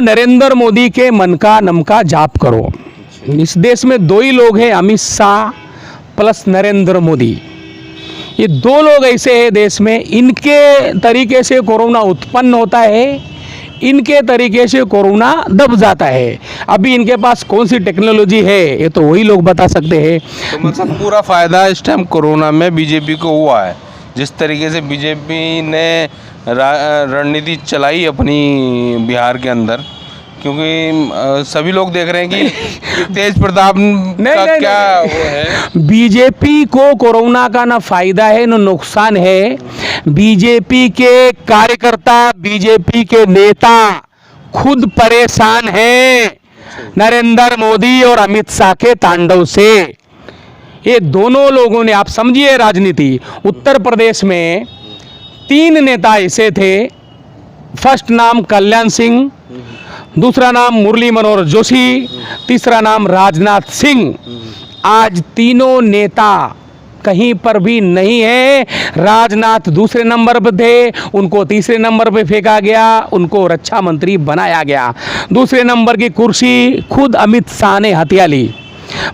नरेंद्र मोदी के मन का नम का जाप करो। इस देश में दो ही लोग हैं, अमित शाह प्लस नरेंद्र मोदी। ये दो लोग ऐसे हैं देश में, इनके तरीके से कोरोना उत्पन्न होता है, इनके तरीके से कोरोना दब जाता है। अभी इनके पास कौन सी टेक्नोलॉजी है ये तो वही लोग बता सकते हैं। तो मतलब पूरा फायदा इस टाइम कोरोना में बीजेपी को हुआ है। जिस तरीके से बीजेपी ने रणनीति चलाई अपनी बिहार के अंदर, क्योंकि सभी लोग देख रहे हैं कि तेज प्रताप का क्या वो है। बीजेपी को कोरोना का ना फायदा है ना नुकसान है। बीजेपी के कार्यकर्ता, बीजेपी के नेता खुद परेशान हैं नरेंद्र मोदी और अमित शाह के तांडव से। ये दोनों लोगों ने, आप समझिए राजनीति, उत्तर प्रदेश में 3 नेता ऐसे थे। फर्स्ट नाम कल्याण सिंह, दूसरा नाम मुरली मनोहर जोशी, तीसरा नाम राजनाथ सिंह। आज तीनों नेता कहीं पर भी नहीं है। राजनाथ दूसरे नंबर पर थे, उनको तीसरे नंबर पे फेंका गया, उनको रक्षा मंत्री बनाया गया। दूसरे नंबर की कुर्सी खुद अमित शाह ने हथिया ली।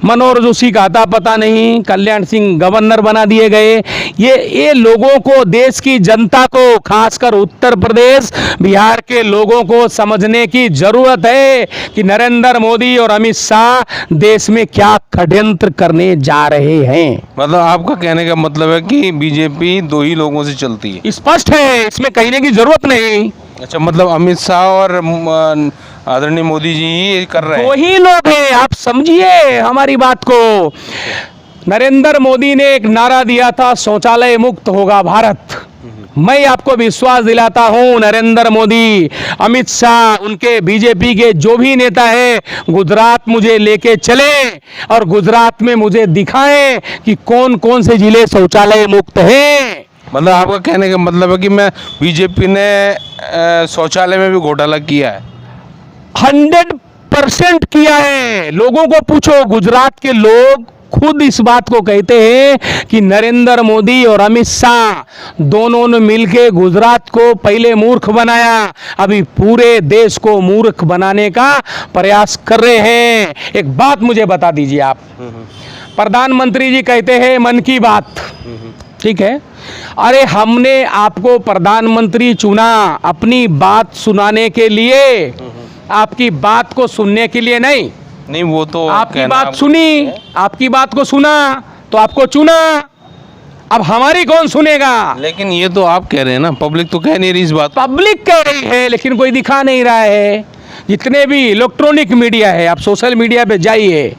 मनोहर जोशी का आता पता नहीं, कल्याण सिंह गवर्नर बना दिए गए। ये लोगों को, देश की जनता को, खासकर उत्तर प्रदेश बिहार के लोगों को समझने की जरूरत है कि नरेंद्र मोदी और अमित शाह देश में क्या षड्यंत्र करने जा रहे हैं। मतलब आपका कहने का मतलब है कि बीजेपी दो ही लोगों से चलती है। स्पष्ट है, इसमें कहने की जरूरत नहीं। अच्छा, मतलब अमित शाह और आदरणीय मोदी जी ही कर रहे हैं। वही लोग हैं, आप समझिए हमारी बात को। नरेंद्र मोदी ने एक नारा दिया था, शौचालय मुक्त होगा भारत। मैं आपको विश्वास दिलाता हूं, नरेंद्र मोदी, अमित शाह, उनके बीजेपी के जो भी नेता है, गुजरात मुझे लेके चले और गुजरात में मुझे दिखाएं कि कौन कौन से जिले शौचालय मुक्त हैं। मतलब आपका कहने का मतलब है कि मैं बीजेपी ने शौचालय में भी घोटाला किया है। 100% किया है। लोगों को पूछो, गुजरात के लोग खुद इस बात को कहते हैं कि नरेंद्र मोदी और अमित शाह दोनों ने मिलकर गुजरात को पहले मूर्ख बनाया, अभी पूरे देश को मूर्ख बनाने का प्रयास कर रहे हैं। एक बात मुझे बता दीजिए आप, प्रधानमंत्री जी कहते हैं मन की बात, ठीक है। अरे हमने आपको प्रधानमंत्री चुना अपनी बात सुनाने के लिए, आपकी बात को सुनने के लिए नहीं। नहीं, वो तो आपकी बात सुनी, आपकी बात को सुना तो आपको चुना। अब हमारी कौन सुनेगा? लेकिन ये तो आप कह रहे हैं ना, पब्लिक तो कह नहीं रही इस बात। पब्लिक कह रही है लेकिन कोई दिखा नहीं रहा है। जितने भी इलेक्ट्रॉनिक मीडिया है, आप सोशल मीडिया पे जाइए,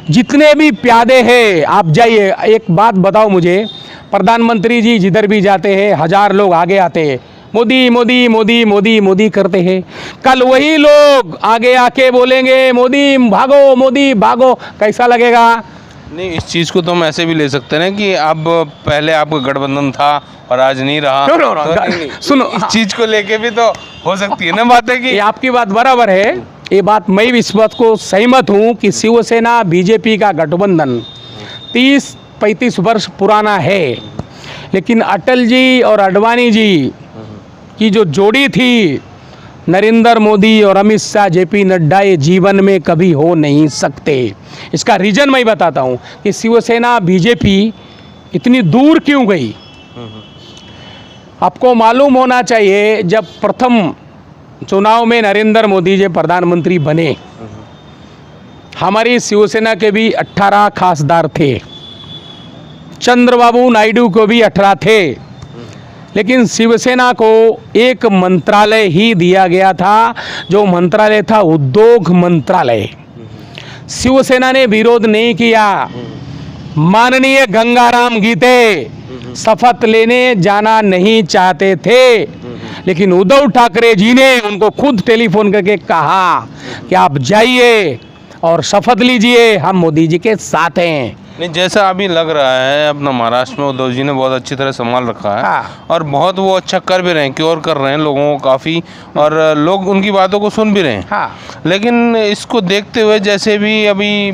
जितने भी प्यादे हैं आप जाइए। एक बात बताओ मुझे, प्रधानमंत्री जी जिधर भी जाते हैं 1000 लोग आगे आते हैं, मोदी मोदी मोदी मोदी मोदी करते हैं। कल वही लोग आगे आके बोलेंगे मोदी भागो, मोदी भागो, कैसा लगेगा? नहीं, इस चीज़ को तो हम ऐसे भी ले सकते हैं कि अब पहले आपका गठबंधन था और आज नहीं रहा। तो सुनो, इस चीज़ को लेके भी तो हो सकती है ना बातें कि आपकी बात बराबर है। ये बात मैं भी इस बात को सहमत हूँ कि शिवसेना बीजेपी का गठबंधन 30-35 वर्ष पुराना है, लेकिन अटल जी और आडवाणी जी की जो जोड़ी थी, नरेंद्र मोदी और अमित शाह, जेपी नड्डा, ये जीवन में कभी हो नहीं सकते। इसका रीज़न मैं बताता हूँ कि शिवसेना बीजेपी इतनी दूर क्यों गई। आपको मालूम होना चाहिए, जब प्रथम चुनाव में नरेंद्र मोदी जी प्रधानमंत्री बने, हमारी शिवसेना के भी 18 खासदार थे, चंद्रबाबू नायडू को भी 18 थे, लेकिन शिवसेना को एक मंत्रालय ही दिया गया था, जो मंत्रालय था उद्योग मंत्रालय। शिवसेना ने विरोध नहीं किया। माननीय गंगाराम गीते शपथ लेने जाना नहीं चाहते थे, लेकिन उद्धव ठाकरे जी ने उनको खुद टेलीफोन करके कहा कि आप जाइए और शपथ लीजिए, हम मोदी जी के साथ हैं। नहीं, जैसा अभी लग रहा है अपना महाराष्ट्र में उद्धव जी ने बहुत अच्छी तरह संभाल रखा है। हाँ। और बहुत वो अच्छा कर भी रहे हैं, क्योर कर रहे हैं लोगों को काफ़ी, और लोग उनकी बातों को सुन भी रहे हैं। हाँ। लेकिन इसको देखते हुए जैसे भी अभी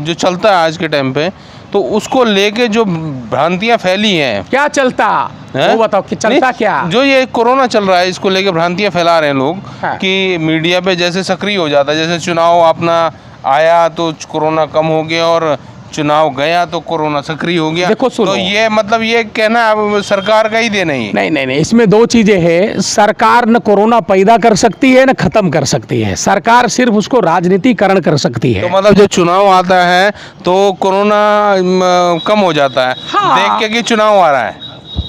जो चलता है आज के टाइम पे, तो उसको लेके जो भ्रांतियां फैली हैं, क्या चलता हैं? वो बताओ कि चलता नहीं, क्या? जो ये कोरोना चल रहा है इसको लेके भ्रांतियां फैला रहे हैं लोग। हाँ। कि मीडिया पे जैसे सक्रिय हो जाता है, जैसे चुनाव अपना आया तो कोरोना कम हो गया, और चुनाव गया तो कोरोना सक्रिय हो गया। देखो सुनो। तो ये मतलब ये कहना अब सरकार का ही देना ही है। नहीं, इसमें दो चीजें हैं। सरकार न कोरोना पैदा कर सकती है न खत्म कर सकती है। सरकार सिर्फ उसको राजनीतिकरण कर सकती तो है। मतलब जब चुनाव आता है तो कोरोना कम हो जाता है। हाँ। देख के कि चुनाव आ रहा है।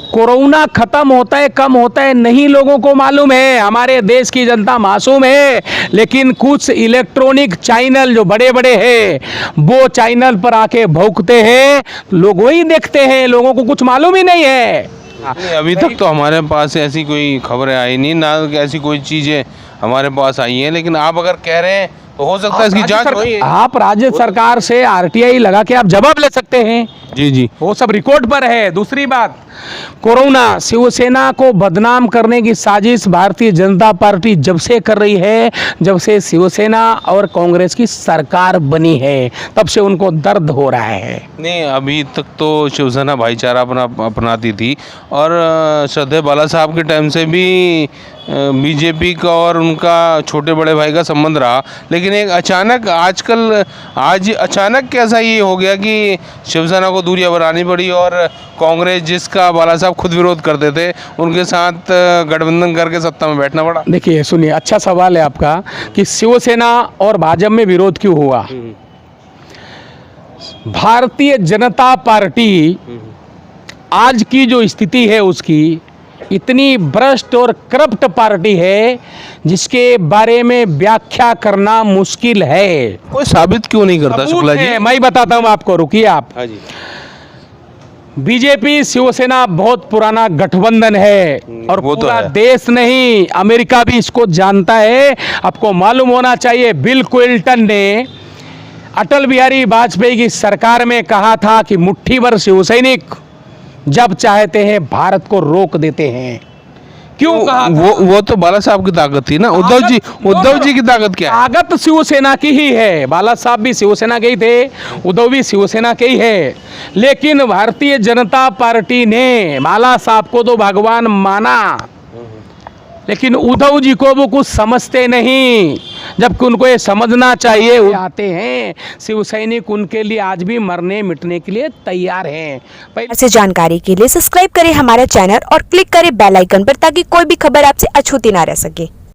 कोरोना खत्म होता है कम होता है नहीं लोगों को मालूम है। हमारे देश की जनता मासूम है, लेकिन कुछ इलेक्ट्रॉनिक चैनल जो बड़े बड़े हैं वो चैनल पर आके भौंकते हैं, लोग वही देखते हैं, लोगों को कुछ मालूम ही नहीं है। नहीं, अभी तक तो हमारे पास ऐसी कोई खबरें आई नहीं, ना ऐसी कोई चीज़ें हमारे पास आई हैं। लेकिन आप अगर कह रहे हैं तो हो सकता है इसकी जांच हुई है। आप राज्य सरकार से आरटीआई लगा के आप जवाब ले सकते हैं। जी जी। वो सब रिकॉर्ड पर है। दूसरी बात, कोरोना शिवसेना को बदनाम करने की साजिश भारतीय जनता पार्टी जब से कर रही है, जब से शिवसेना और कांग्रेस की सरकार बनी है, तब से उनको दर्द हो रहा है। नहीं, अभी तक तो शिवसेना भाईचारा अपनाती थी, और श्रद्धेय बाला साहब के टाइम से भी बीजेपी का और उनका छोटे बड़े भाई का संबंध रहा। लेकिन एक अचानक आज अचानक कैसा ये हो गया कि शिवसेना को दूरियां बनानी पड़ी, और कांग्रेस जिसका बाला साहब खुद विरोध करते थे उनके साथ गठबंधन करके सत्ता में बैठना पड़ा। देखिए सुनिए, अच्छा सवाल है आपका कि शिवसेना और भाजपा में विरोध क्यों हुआ। भारतीय जनता पार्टी आज की जो स्थिति है उसकी इतनी भ्रष्ट और करप्ट पार्टी है जिसके बारे में व्याख्या करना मुश्किल है। कोई साबित क्यों नहीं करता शुक्ला जी? मैं बताता हूं आपको, रुकिए आप। हाँ जी। बीजेपी शिवसेना बहुत पुराना गठबंधन है, और वो तो पूरा है। देश नहीं अमेरिका भी इसको जानता है। आपको मालूम होना चाहिए, बिल क्लिंटन ने अटल बिहारी वाजपेयी की सरकार में कहा था कि मुट्ठी भर शिवसैनिक जब चाहते हैं भारत को रोक देते हैं। क्यों कहा था? वो तो बाला साहब की ताकत थी ना। उद्धव जी की ताकत क्या है? ताकत शिवसेना की ही है। बाला साहब भी शिवसेना के ही थे, उद्धव भी शिवसेना के ही है। लेकिन भारतीय जनता पार्टी ने बाला साहब को तो भगवान माना, लेकिन उद्धव जी को वो कुछ समझते नहीं, जबकि उनको ये समझना चाहिए। वो आते हैं शिव सैनिक, उनके लिए आज भी मरने मिटने के लिए तैयार हैं। ऐसे जानकारी के लिए सब्सक्राइब करें हमारा चैनल और क्लिक करें बेल आइकन पर, ताकि कोई भी खबर आपसे अछूती ना रह सके।